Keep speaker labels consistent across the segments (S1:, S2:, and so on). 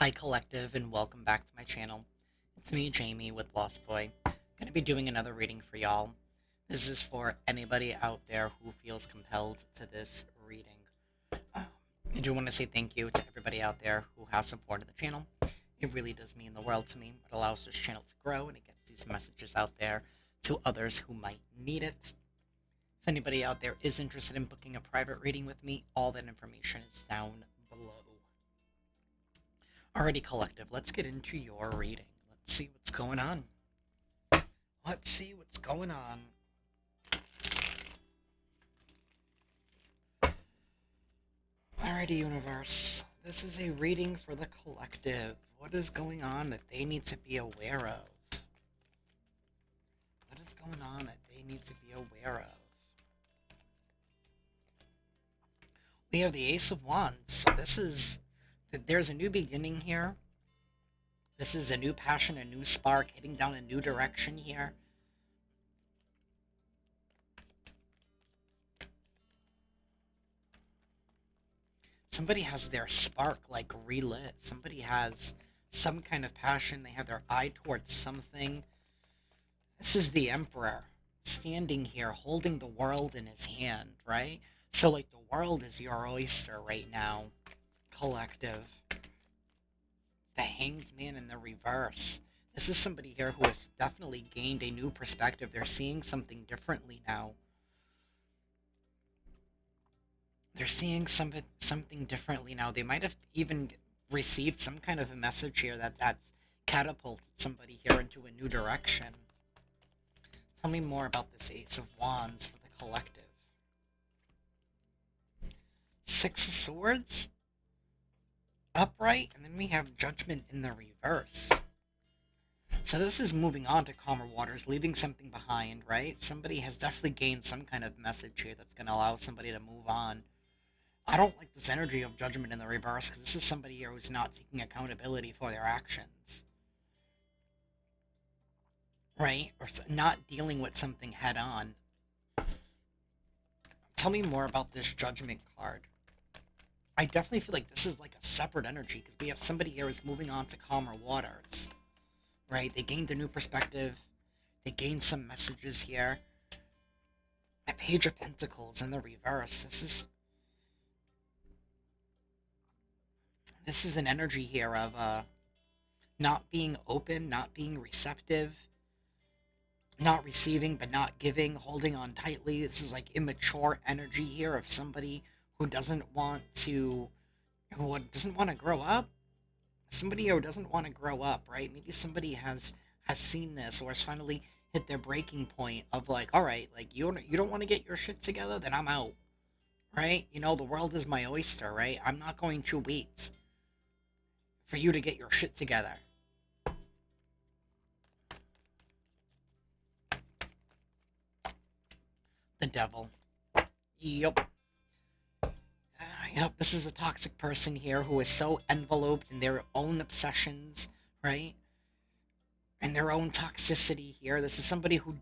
S1: Hi Collective and welcome back to my channel. It's me, Jamie, with Lost Boy. Gonna be doing another reading for y'all. This is for anybody out there who feels compelled to this reading. Uh, I do want to say thank you to everybody out there who has supported the channel. It really does mean the world to me. It allows this channel to grow and it gets these messages out there to others who might need it. If anybody out there is interested in booking a private reading with me, all that information is down below. Alrighty, Collective, let's get into your reading. Let's see what's going on. Let's see what's going on. Alrighty, Universe. This is a reading for the Collective. What is going on that they need to be aware of? What is going on that they need to be aware of? We have the Ace of Wands. So this is... There's a new beginning here. This is a new passion, a new spark, heading down a new direction here. Somebody has their spark, like, relit. Somebody has some kind of passion. They have their eye towards something. This is the Emperor, standing here, holding the world in his hand, right? So, like, the world is your oyster right now, Collective. The Hanged Man in the reverse. This is somebody here who has definitely gained a new perspective. They're seeing something differently now. They're seeing something differently now. They might have even received some kind of a message here that's catapulted somebody here into a new direction. Tell me more about this Ace of Wands for the Collective. Six of Swords? Upright, and then we have Judgment in the reverse. So this is moving on to calmer waters, leaving something behind, right? Somebody has definitely gained some kind of message here that's going to allow somebody to move on. I don't like this energy of Judgment in the reverse, because this is somebody here who's not taking accountability for their actions. Right? Or not dealing with something head on. Tell me more about this Judgment card. I definitely feel like this is like a separate energy, because we have somebody here who's moving on to calmer waters. Right? They gained a new perspective. They gained some messages here. A Page of Pentacles in the reverse. This is an energy here of not being open, not being receptive, not receiving but not giving, holding on tightly. This is like immature energy here of somebody who doesn't want to grow up. Somebody who doesn't want to grow up, right? Maybe somebody has seen this or has finally hit their breaking point of like, all right, like you don't want to get your shit together, then I'm out, right? You know, the world is my oyster, right? I'm not going to wait for you to get your shit together. The Devil. Yep. Yep, this is a toxic person here who is so enveloped in their own obsessions, right? And their own toxicity here. This is somebody who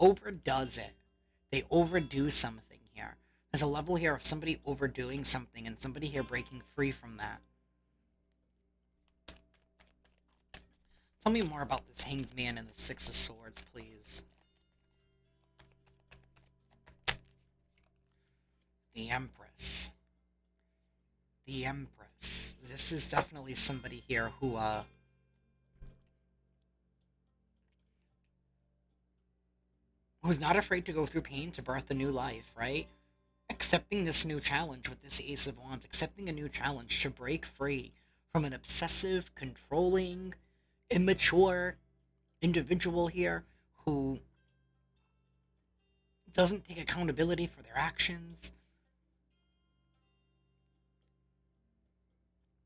S1: overdoes it. They overdo something here. There's a level here of somebody overdoing something and somebody here breaking free from that. Tell me more about this Hanged Man and the Six of Swords, please. The Empress. The Empress. This is definitely somebody here who, who's not afraid to go through pain to birth a new life, right? Accepting this new challenge with this Ace of Wands, accepting a new challenge to break free from an obsessive, controlling, immature individual here who doesn't take accountability for their actions.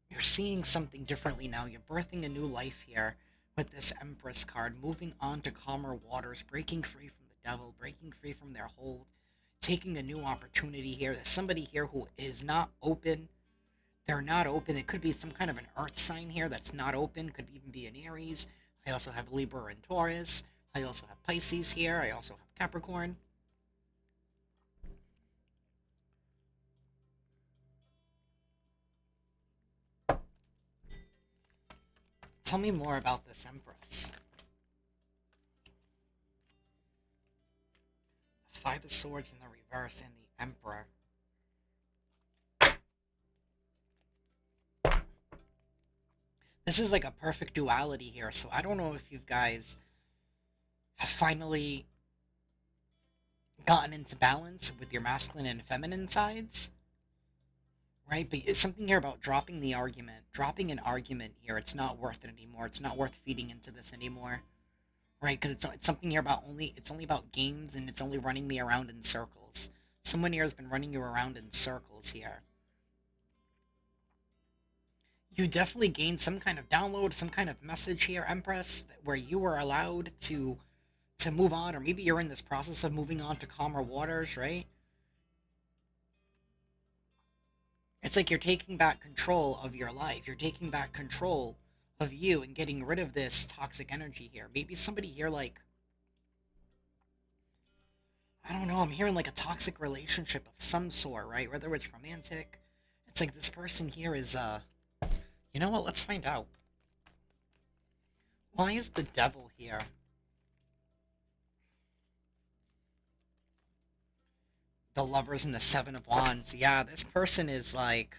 S1: You're seeing something differently now. You're birthing a new life here with this Empress card, moving on to calmer waters, breaking free from the devil, breaking free from their hold, taking a new opportunity here. There's somebody here who is not open. They're not open. It could be some kind of an earth sign here that's not open. Could even be an Aries. I also have Libra and Taurus. I also have Pisces here. I also have Capricorn. Tell me more about this Empress. Five of Swords in the reverse and the Emperor. This is like a perfect duality here, so I don't know if you guys have finally gotten into balance with your masculine and feminine sides, right? But it's something here about dropping the argument, dropping an argument here. It's not worth it anymore. It's not worth feeding into this anymore, right? Because it's something here about it's only about games, and it's only running me around in circles. Someone here has been running you around in circles here. You definitely gained some kind of download, some kind of message here, Empress, where you were allowed to move on, or maybe you're in this process of moving on to calmer waters, right? It's like you're taking back control of your life. You're taking back control of you and getting rid of this toxic energy here. Maybe somebody here, like, I don't know, I'm hearing like a toxic relationship of some sort, right? Whether it's romantic. It's like this person here is, you know what? Let's find out. Why is the devil here? The Lovers and the Seven of Wands. Yeah, this person is like,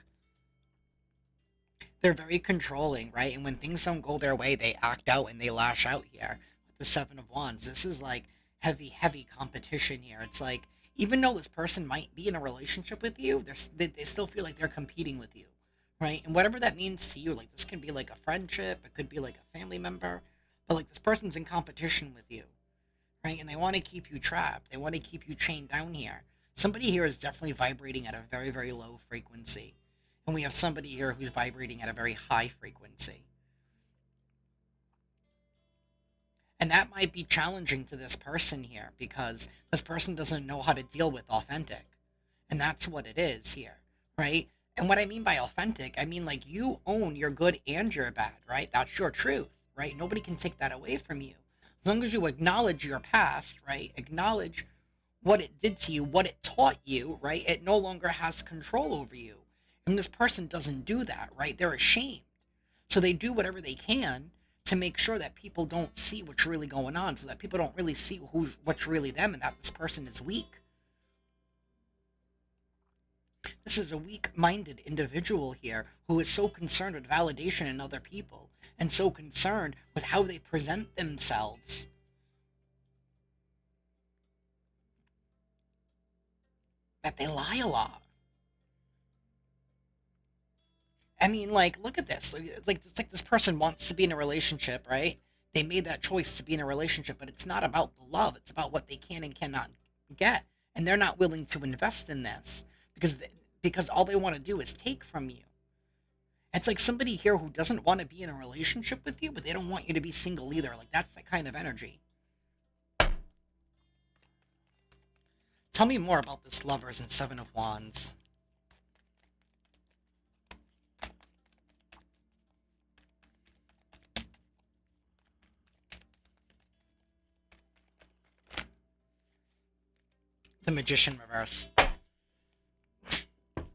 S1: they're very controlling, right? And when things don't go their way, they act out and they lash out here. With the Seven of Wands, this is like heavy, heavy competition here. It's like, even though this person might be in a relationship with you, they still feel like they're competing with you, right? And whatever that means to you, like this could be like a friendship, it could be like a family member, but like this person's in competition with you, right? And they want to keep you trapped. They want to keep you chained down here. Somebody here is definitely vibrating at a very, very low frequency. And we have somebody here who's vibrating at a very high frequency. And that might be challenging to this person here because this person doesn't know how to deal with authentic. And that's what it is here, right? And what I mean by authentic, I mean like you own your good and your bad, right? That's your truth, right? Nobody can take that away from you. As long as you acknowledge your past, right? Acknowledge what it did to you, what it taught you, right? It no longer has control over you. And this person doesn't do that, right? They're ashamed. So they do whatever they can to make sure that people don't see what's really going on, so that people don't really see what's really them and that this person is weak. This is a weak-minded individual here who is so concerned with validation in other people and so concerned with how they present themselves that they lie a lot. I mean, like, look at this. Like, it's like this person wants to be in a relationship, right? They made that choice to be in a relationship, but it's not about the love. It's about what they can and cannot get, and they're not willing to invest in this because all they want to do is take from you. It's like somebody here who doesn't want to be in a relationship with you, but they don't want you to be single either. Like, that's that kind of energy. Tell me more about this Lovers and Seven of Wands. The Magician reverse.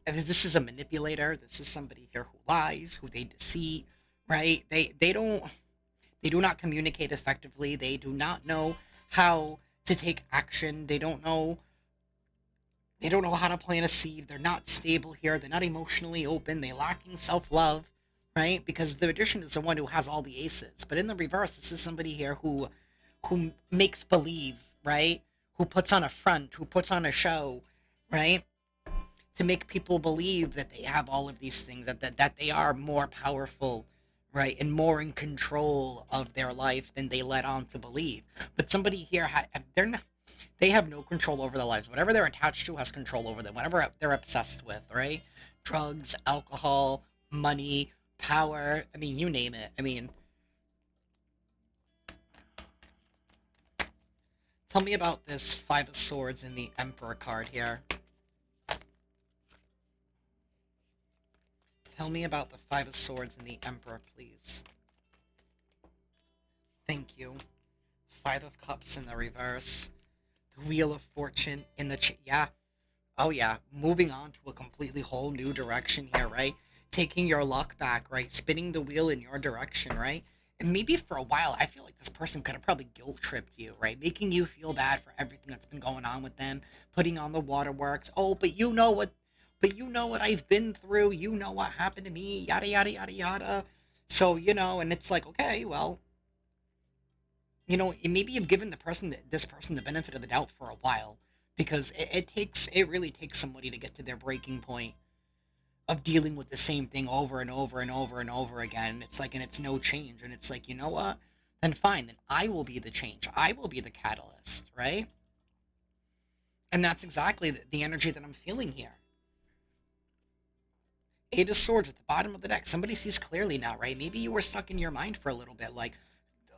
S1: This is a manipulator. This is somebody here who lies, who they deceive, right? They do not communicate effectively. They do not know how to take action. They don't know how to plant a seed. They're not stable here. They're not emotionally open. They're lacking self-love, right? Because the Magician is the one who has all the aces. But in the reverse, this is somebody here who makes believe, right? Who puts on a front, who puts on a show, right? To make people believe that they have all of these things, that they are more powerful, right? And more in control of their life than they let on to believe. But somebody here, they have no control over their lives. Whatever they're attached to has control over them. Whatever they're obsessed with, right? Drugs, alcohol, money, power. I mean, you name it. I mean, tell me about this Five of Swords and the Emperor card here. Tell me about the Five of Swords and the Emperor, please. Thank you. Five of Cups in the reverse. The Wheel of Fortune in the... yeah. Oh, yeah. Moving on to a completely whole new direction here, right? Taking your luck back, right? Spinning the wheel in your direction, right? And maybe for a while, I feel like this person could have probably guilt tripped you, right? Making you feel bad for everything that's been going on with them, putting on the waterworks. Oh, but you know what I've been through. You know what happened to me, yada, yada, yada, yada. So, and it's like, okay, well, maybe you've given this person the benefit of the doubt for a while because it really takes somebody to get to their breaking point of dealing with the same thing over and over and over and over again. It's like, and it's no change. And it's like, you know what? Then fine. Then I will be the change. I will be the catalyst, right? And that's exactly the energy that I'm feeling here. Eight of Swords at the bottom of the deck. Somebody sees clearly now, right? Maybe you were stuck in your mind for a little bit, like,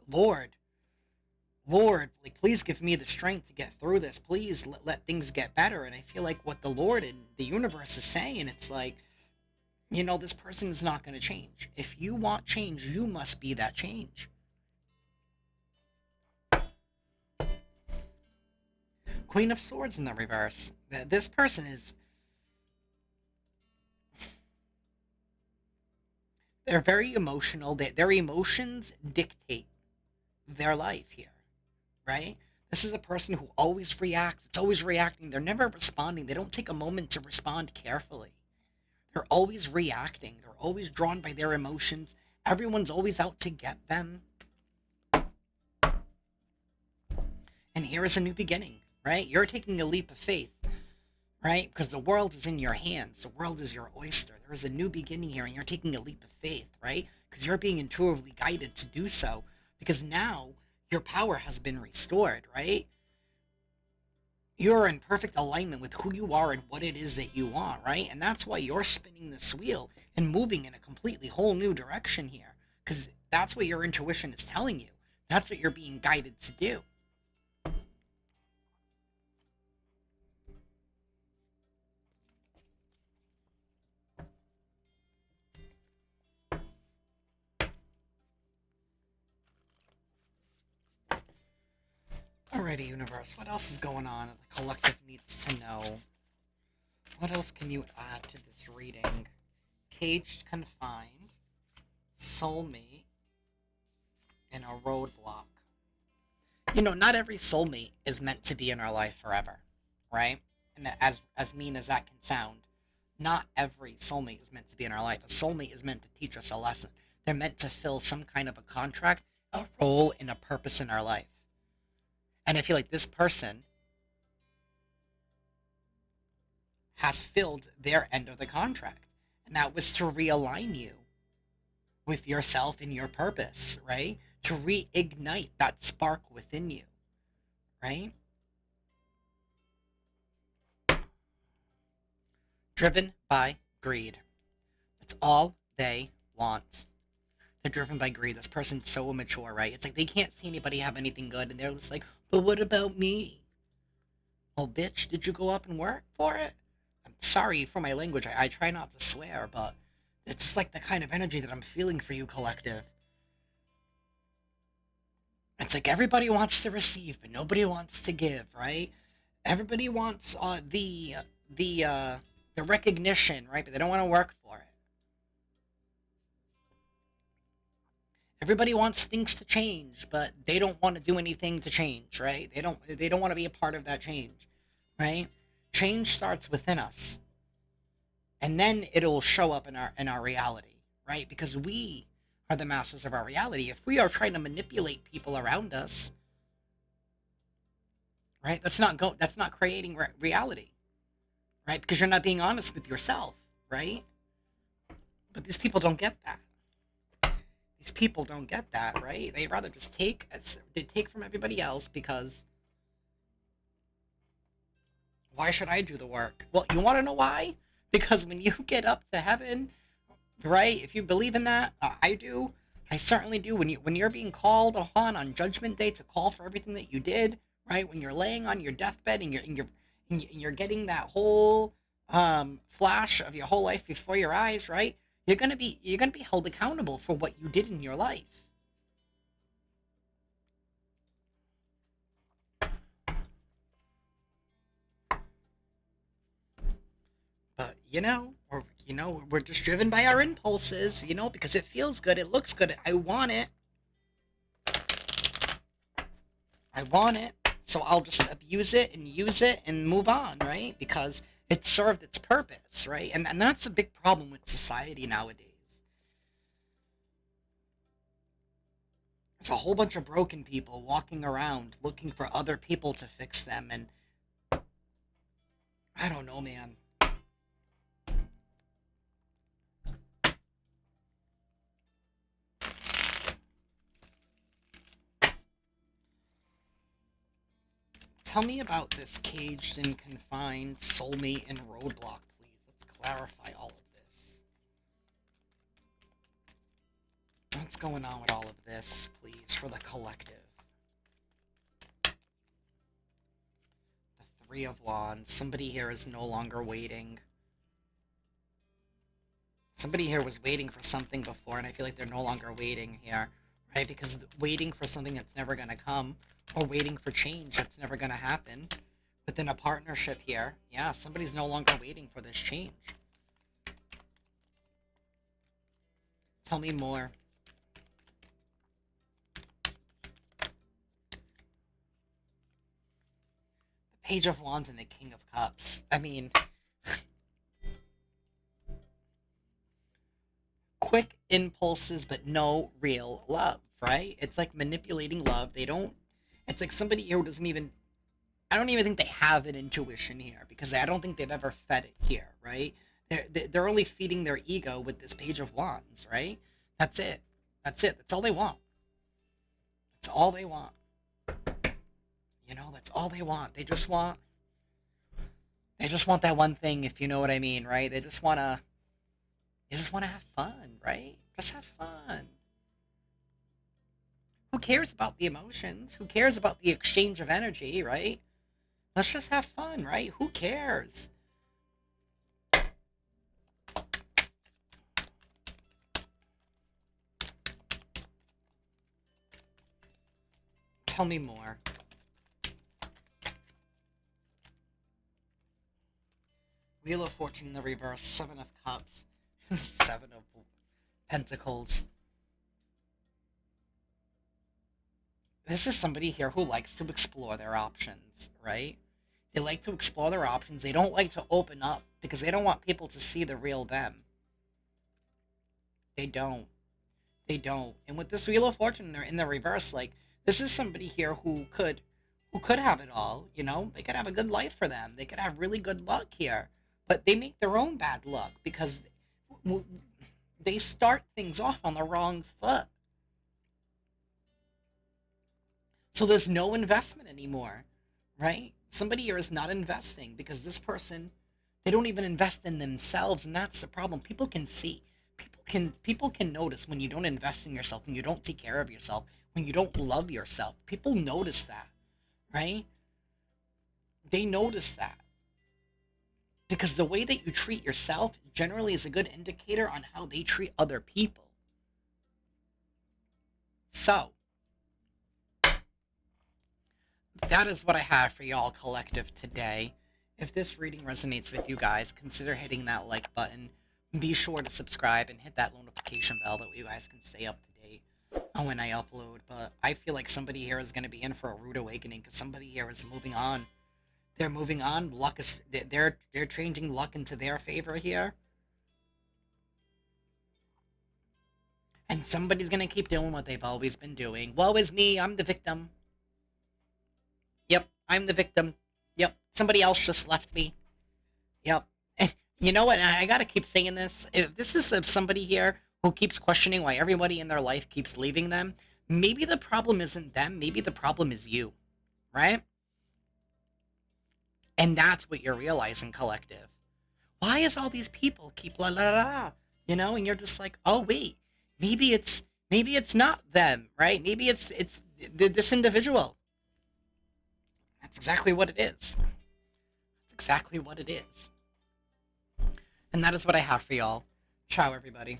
S1: Lord, Lord, like, please give me the strength to get through this. Please let things get better. And I feel like what the Lord and the universe is saying, it's like, this person is not going to change. If you want change, you must be that change. Queen of Swords in the reverse. This person is... They're very emotional. Their emotions dictate their life here, right? This is a person who always reacts. It's always reacting. They're never responding. They don't take a moment to respond carefully. They're always reacting. They're always drawn by their emotions. Everyone's always out to get them. And here is a new beginning, right? You're taking a leap of faith, right? Because the world is in your hands. The world is your oyster. There is a new beginning here, and you're taking a leap of faith, right? Because you're being intuitively guided to do so. Because now your power has been restored, right? You're in perfect alignment with who you are and what it is that you want, right? And that's why you're spinning this wheel and moving in a completely whole new direction here. Because that's what your intuition is telling you. That's what you're being guided to do. Alrighty, universe, what else is going on that the collective needs to know? What else can you add to this reading? Caged, confined, soulmate, and a roadblock. Not every soulmate is meant to be in our life forever, right? And as mean as that can sound, not every soulmate is meant to be in our life. A soulmate is meant to teach us a lesson. They're meant to fill some kind of a contract, a role, and a purpose in our life. And I feel like this person has filled their end of the contract. And that was to realign you with yourself and your purpose, right? To reignite that spark within you, right? Driven by greed. That's all they want. They're driven by greed. This person's so immature, right? It's like they can't see anybody have anything good, and they're just like, but what about me? Oh, bitch, did you go up and work for it? I'm sorry for my language. I try not to swear, but it's like the kind of energy that I'm feeling for you, collective. It's like everybody wants to receive, but nobody wants to give, right? Everybody wants the recognition, right? But they don't want to work for it. Everybody wants things to change, but they don't want to do anything to change, right? They don't want to be a part of that change, right? Change starts within us. And then it'll show up in our reality, right? Because we are the masters of our reality. If we are trying to manipulate people around us, right? That's not creating reality, right? Because you're not being honest with yourself, right? But these people don't get that. These people don't get that, right? They'd rather just take from everybody else because why should I do the work? Well, you want to know why? Because when you get up to heaven, right? If you believe in that, I do. I certainly do. When you're being called upon on Judgment Day to call for everything that you did, right? When you're laying on your deathbed and you're getting that whole flash of your whole life before your eyes, right? You're gonna be held accountable for what you did in your life. But we're just driven by our impulses, because it feels good, it looks good, I want it. I want it, so I'll just abuse it and use it and move on, right? Because it served its purpose, right? And that's a big problem with society nowadays. There's a whole bunch of broken people walking around looking for other people to fix them, and I don't know, man. Tell me about this caged and confined soulmate and roadblock, please. Let's clarify all of this. What's going on with all of this, please, for the collective? The Three of Wands. Somebody here is no longer waiting. Somebody here was waiting for something before, and I feel like they're no longer waiting here, right? Because waiting for something that's never going to come, or waiting for change that's never going to happen within a partnership here. Yeah, somebody's no longer waiting for this change. Tell me more. The Page of Wands and the King of Cups. I mean, quick impulses, but no real love, right? It's like manipulating love. It's like somebody here who doesn't even, I don't even think they have an intuition here, because I don't think they've ever fed it here, right? They're only feeding their ego with this Page of Wands, right? That's it. That's it. That's all they want. That's all they want. That's all they want. They just want that one thing, if you know what I mean, right? They just want to have fun, right? Just have fun. Who cares about the emotions? Who cares about the exchange of energy, right? Let's just have fun, right? Who cares? Tell me more. Wheel of Fortune in the reverse, Seven of Cups, Seven of Pentacles. This is somebody here who likes to explore their options, right? They like to explore their options. They don't like to open up because they don't want people to see the real them. They don't. They don't. And with this Wheel of Fortune, they're in the reverse. Like, this is somebody here who could have it all, They could have a good life for them. They could have really good luck here. But they make their own bad luck because they start things off on the wrong foot. So there's no investment anymore, right? Somebody here is not investing because this person, they don't even invest in themselves, and that's the problem. People can see. People can notice when you don't invest in yourself, when you don't take care of yourself, when you don't love yourself. People notice that, right? They notice that. Because the way that you treat yourself generally is a good indicator on how they treat other people. So, that is what I have for y'all collective today. If this reading resonates with you guys, consider hitting that like button. Be sure to subscribe and hit that notification bell. That way you guys can stay up to date on when I upload. But I feel like somebody here is going to be in for a rude awakening because somebody here is moving on. They're moving on. Luck is they're changing luck into their favor here. And somebody's going to keep doing what they've always been doing. Woe is me, I'm the victim. Yep, I'm the victim. Yep, somebody else just left me. Yep. And you know what? I gotta keep saying this. If this is somebody here who keeps questioning why everybody in their life keeps leaving them, maybe the problem isn't them. Maybe the problem is you, right? And that's what you're realizing, collective. Why is all these people keep la la la? And you're just like, oh wait, maybe it's not them, right? Maybe it's this individual. That's exactly what it is. That's exactly what it is. And that is what I have for y'all. Ciao, everybody.